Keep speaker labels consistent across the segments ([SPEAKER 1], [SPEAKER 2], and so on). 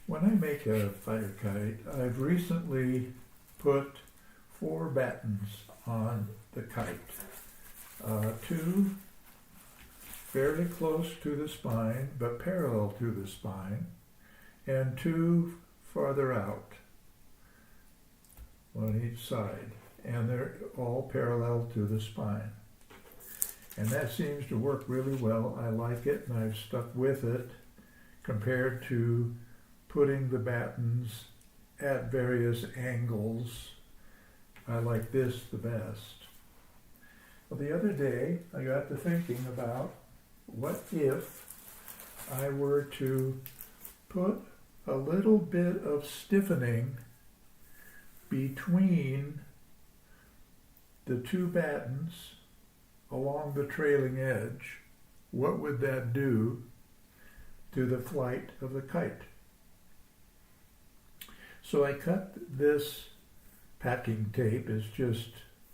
[SPEAKER 1] When I make a fighter kite, I've recently put 4 battens on the kite. 2 fairly close to the spine, but parallel to the spine, and 2 farther out on each side, and they're all parallel to the spine. And that seems to work really well. I like it, and I've stuck with it compared to putting the battens at various angles. I like this the best. Well, the other day I got to thinking about what if I were to put a little bit of stiffening between the 2 battens along the trailing edge. What would that do to the flight of the kite? So I cut this packing tape, it's just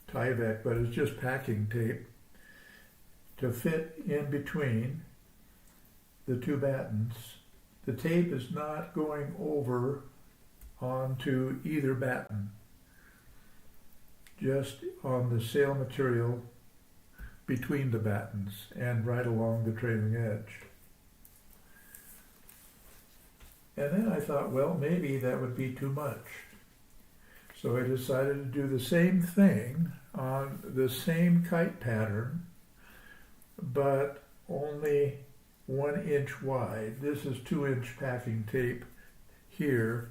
[SPEAKER 1] Tyvek, but it's just packing tape, to fit in between the 2 battens. The tape is not going over onto either batten, just on the sail material between the battens and right along the trailing edge. And then I thought, well, maybe that would be too much. So I decided to do the same thing on the same kite pattern, but only 1 inch wide. This is 2-inch packing tape here,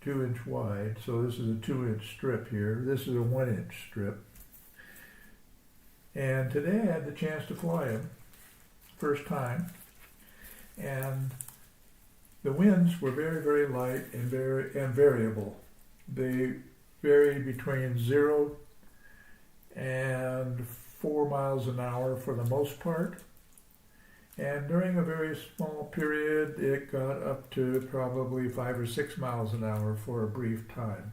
[SPEAKER 1] 2 inch wide. So this is a 2-inch strip here. This is a 1-inch strip. And today I had the chance to fly them, first time, and the winds were very, very light and variable. They varied between 0 and 4 miles an hour for the most part. And during a very small period, it got up to probably 5 or 6 miles an hour for a brief time.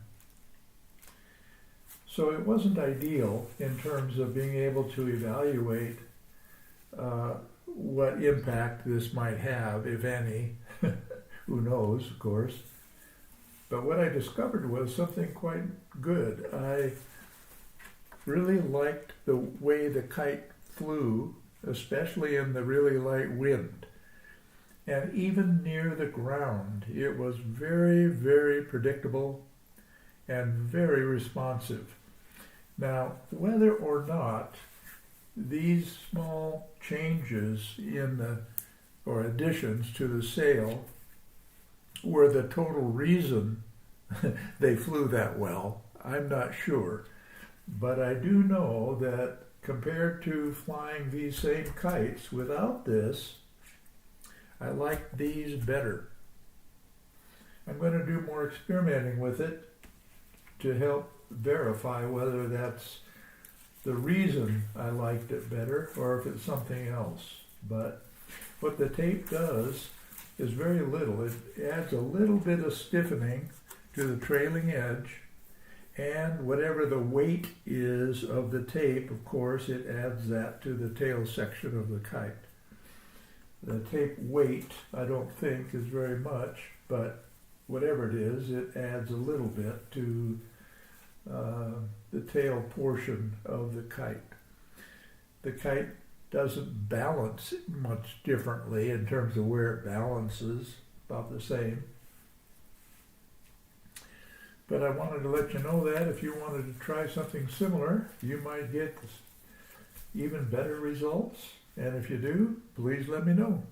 [SPEAKER 1] So it wasn't ideal in terms of being able to evaluate what impact this might have, if any. Who knows, of course. But what I discovered was something quite good. I really liked the way the kite flew, especially in the really light wind. And even near the ground, it was very, very predictable and very responsive. Now, whether or not these small changes or additions to the sail were the total reason they flew that well, I'm not sure. But I do know that compared to flying these same kites without this, I like these better. I'm going to do more experimenting with it to help verify whether that's the reason I liked it better or if it's something else. But what the tape does is very little. It adds a little bit of stiffening to the trailing edge, and whatever the weight is of the tape, of course, it adds that to the tail section of the kite. The tape weight, I don't think, is very much, but whatever it is, it adds a little bit to the tail portion of the kite. The kite doesn't balance much differently in terms of where it balances, about the same. But I wanted to let you know that if you wanted to try something similar, you might get even better results. And if you do, please let me know.